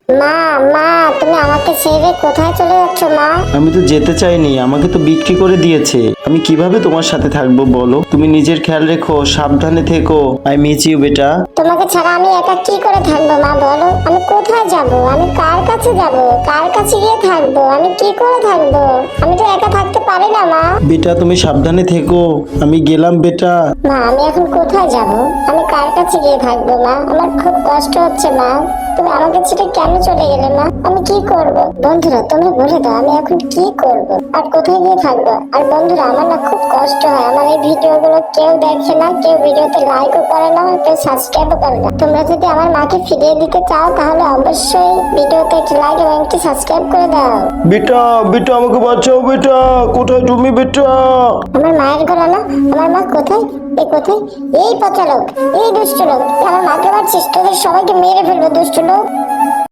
মা, মা, তুমি আমাকে ছেড়ে কোথায় চলে যাচ্ছ মা? আমি তো যেতে চাইনি, আমাকে তো বিক্রি করে দিয়েছে। আমি কিভাবে তোমার সাথে থাকবো বলো? তুমি নিজের খেয়াল রেখো, সাবধানে থেকো। আই মিস ইউ বেটা। তোমাকে ছাড়া আমি একা কি করে থাকবো মা বলো? আমি কোথায় যাব? আমি কার কাছে যাব? কার কাছে গিয়ে থাকবো? আমি কি করে থাকবো? আমি তো একা থাকতে পারি না মা। বেটা তুমি সাবধানে থেকো, আমি গেলাম বেটা। মা, আমি এখন কোথায় যাব? আমি কার কাছে গিয়ে থাকবো মা? আমার খুব কষ্ট হচ্ছে মা। তুমি আমাকে ছেড়ে কেন চলে গেলে মা? আমি কি করব? বন্ধুরা তোমরা বলে দাও আমি এখন কি করব আর কোথায় গিয়ে থাকবো? আর বন্ধুরা আমার না খুব কষ্ট হয়, আমার এই ভিডিওগুলো কেউ দেখে না, কেউ ভিডিওতে লাইকও করে না, কেউ সাবস্ক্রাইবও করে না। তোমরা যদি আমার মাকে ফিরিয়ে দিতে চাও তাহলে অবশ্যই ভিডিওতে একটি লাইক এবং একটি সাবস্ক্রাইব করে দাও। বেটা বেটা আমাকে বাঁচাও বেটা, কোথায় তুমি বেটা? আমার মায়ের গলা না, আমার মা কোথায়? কোথায়? এই পচা লোক, এই দুষ্ট লোক, তুই আমার মাকে মারছিস, তোদের সবাইকে মেরে ফেলবো দুষ্ট লোক।